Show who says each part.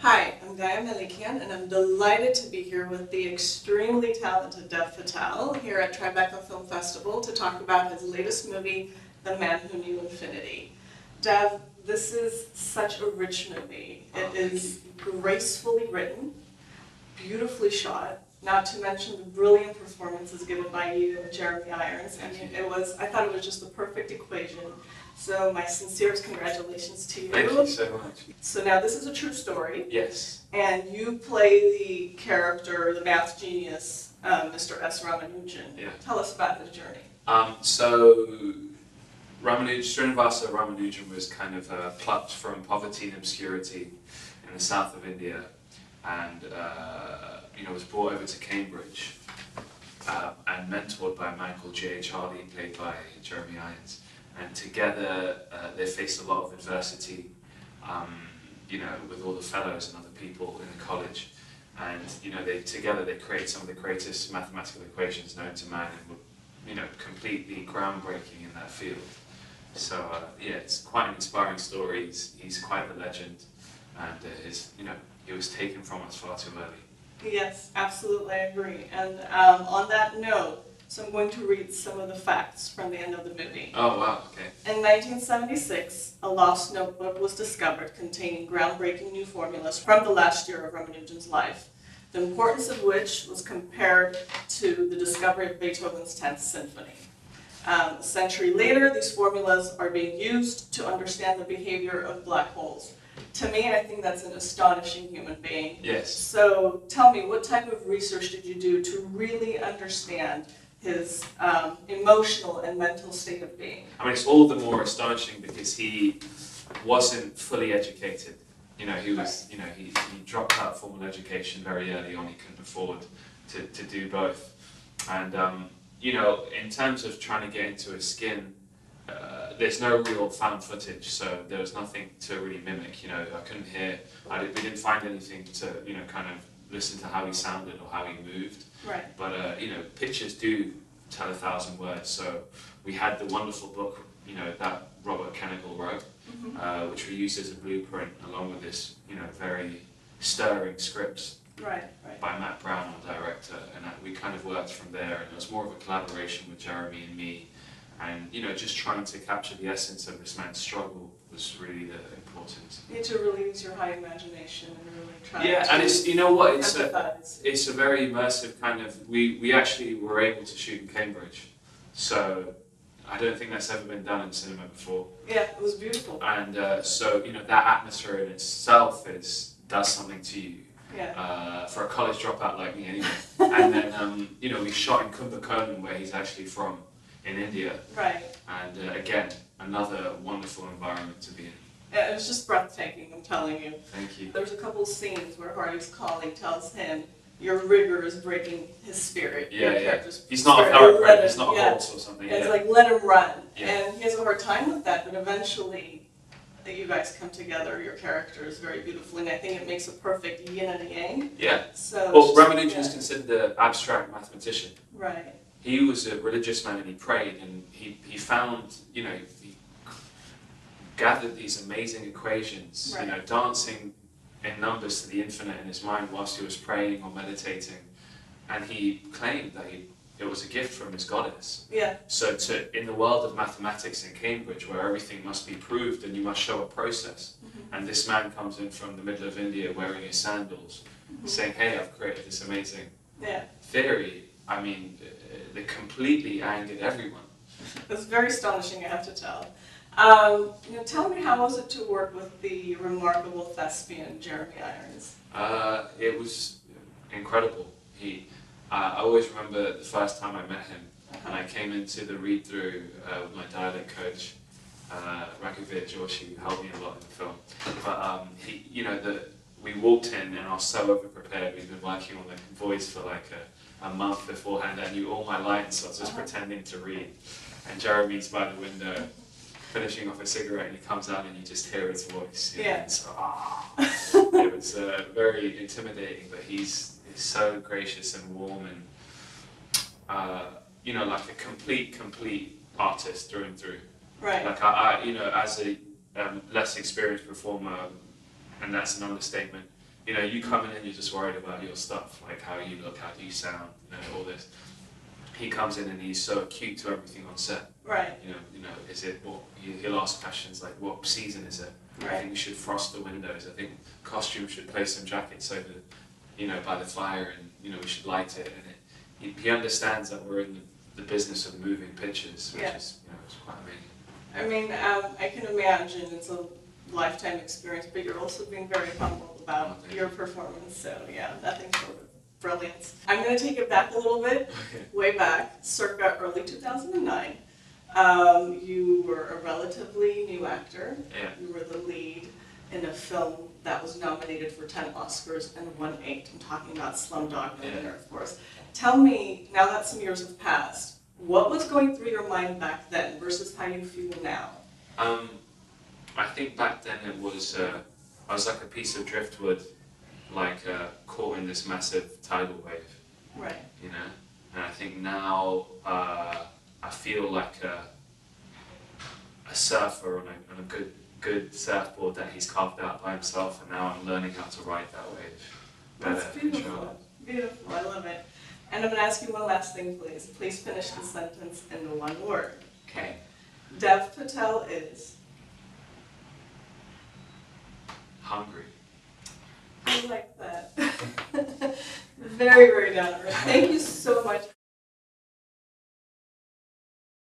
Speaker 1: Hi, I'm Gaia Melikian, and I'm delighted to be here with the extremely talented Dev Patel here at Tribeca Film Festival to talk about his latest movie, The Man Who Knew Infinity. Dev, this is such a rich movie. It is gracefully written, beautifully shot, not to mention the brilliant performances given by you and Jeremy Irons. I mean, I thought it was just the perfect equation. So my sincerest congratulations to you.
Speaker 2: Thank you so much.
Speaker 1: So now this is a true story.
Speaker 2: Yes.
Speaker 1: And you play the character, the math genius, Mr. S. Ramanujan.
Speaker 2: Yeah.
Speaker 1: Tell us about his journey.
Speaker 2: So Srinivasa Ramanujan was kind of plucked from poverty and obscurity in the south of India, and was brought over to Cambridge and mentored by a man called J. Charlie, played by Jeremy Irons. And together they faced a lot of adversity, with all the fellows and other people in the college. And together they created some of the greatest mathematical equations known to man, and were completely groundbreaking in that field. So it's quite an inspiring story. He's quite the legend, and he was taken from us far too early.
Speaker 1: Yes, absolutely, I agree. And on that note, so I'm going to read some of the facts from the end of the movie.
Speaker 2: Oh, wow, okay.
Speaker 1: In 1976, a lost notebook was discovered containing groundbreaking new formulas from the last year of Ramanujan's life, the importance of which was compared to the discovery of Beethoven's 10th Symphony. A century later, these formulas are being used to understand the behavior of black holes. To me, I think that's an astonishing human being.
Speaker 2: Yes.
Speaker 1: So tell me, what type of research did you do to really understand his emotional and mental state of being?
Speaker 2: I mean, it's all the more astonishing because he wasn't fully educated. He dropped out of formal education very early on. He couldn't afford to do both. And, in terms of trying to get into his skin, there's no real found footage, so there was nothing to really mimic. I couldn't hear, we didn't find anything to, kind of listen to how he sounded or how he moved.
Speaker 1: Right.
Speaker 2: But, pictures do tell 1,000 words. So we had the wonderful book, that Robert Kennigal wrote, which we used as a blueprint, along with this, very stirring script by Matt Brown, our director. And we kind of worked from there, and it was more of a collaboration with Jeremy and me. And, just trying to capture the essence of this man's struggle was really the important.
Speaker 1: You need to really use your high imagination and really try
Speaker 2: to and it's a very immersive kind of, we actually were able to shoot in Cambridge, so I don't think that's ever been done in cinema before.
Speaker 1: Yeah, it was beautiful.
Speaker 2: And that atmosphere in itself does something to you.
Speaker 1: Yeah.
Speaker 2: For a college dropout like me anyway. And then, we shot in Kumbakonam, where he's actually from, in India.
Speaker 1: Right.
Speaker 2: And again, another wonderful environment to be in.
Speaker 1: Yeah, it was just breathtaking, I'm telling you.
Speaker 2: Thank you.
Speaker 1: There's a couple of scenes where Hardy's colleague tells him, your rigor is breaking his spirit.
Speaker 2: Yeah. He's not a thoroughbred, he's not a horse or something.
Speaker 1: It's like, let him run.
Speaker 2: Yeah.
Speaker 1: And he has a hard time with that, but eventually you guys come together, your character is very beautiful, and I think it makes a perfect yin and a yang.
Speaker 2: Yeah.
Speaker 1: So
Speaker 2: well, Ramanujan is considered an abstract mathematician.
Speaker 1: Right.
Speaker 2: He was a religious man, and he prayed, and he found, he gathered these amazing equations, dancing in numbers to the infinite in his mind whilst he was praying or meditating, and he claimed that it was a gift from his goddess.
Speaker 1: Yeah.
Speaker 2: So in the world of mathematics in Cambridge, where everything must be proved and you must show a process, and this man comes in from the middle of India wearing his sandals, saying, hey, I've created this amazing theory. I mean, they completely angered everyone.
Speaker 1: It's very astonishing, I have to tell. Tell me, how was it to work with the remarkable thespian Jeremy Irons?
Speaker 2: It was incredible. I always remember the first time I met him, and I came into the read-through with my dialect coach, Raghuvir Joshi, who helped me a lot in the film. But we walked in, and I was so over-prepared. We'd been working on the voice for like a month beforehand. I knew all my lines, so I was just pretending to read. And Jeremy's by the window, finishing off a cigarette, and he comes out and you just hear his voice.
Speaker 1: Yeah.
Speaker 2: So, it was very intimidating, but he's so gracious and warm, and like a complete artist through and through.
Speaker 1: Right.
Speaker 2: Like as a less experienced performer, and that's an understatement, you know, you come in and you're just worried about your stuff, like how you look, how do you sound, you know, all this. He comes in and he's so acute to everything on set.
Speaker 1: Right.
Speaker 2: You know, is it what? He'll ask questions like, what season is it?
Speaker 1: Right.
Speaker 2: I think we should frost the windows. I think costume should place some jackets over, you know, by the fire, and you know, we should light it. And he understands that we're in the business of moving pictures, which is, you know, it's quite amazing.
Speaker 1: I mean, I can imagine it's a lifetime experience, but you're also being very humble about your performance. So yeah, nothing short of brilliance. I'm going to take it back a little bit, way back, circa early 2009. You were a relatively new actor.
Speaker 2: Yeah.
Speaker 1: You were the lead in a film that was nominated for 10 Oscars and won 8. I'm talking about Slumdog Millionaire, of course. Tell me, now that some years have passed, what was going through your mind back then versus how you feel now?
Speaker 2: I think back then it was, I was like a piece of driftwood, like caught in this massive tidal wave.
Speaker 1: Right.
Speaker 2: You know? And I think now I feel like a surfer on a good surfboard that he's carved out by himself, and now I'm learning how to ride that wave.
Speaker 1: That's beautiful. Beautiful, I love it. And I'm going to ask you one last thing, please. Please finish the sentence in one word. Okay. Dev Patel is?
Speaker 2: Hungry.
Speaker 1: I like that. Very, very down to earth. Thank you so much.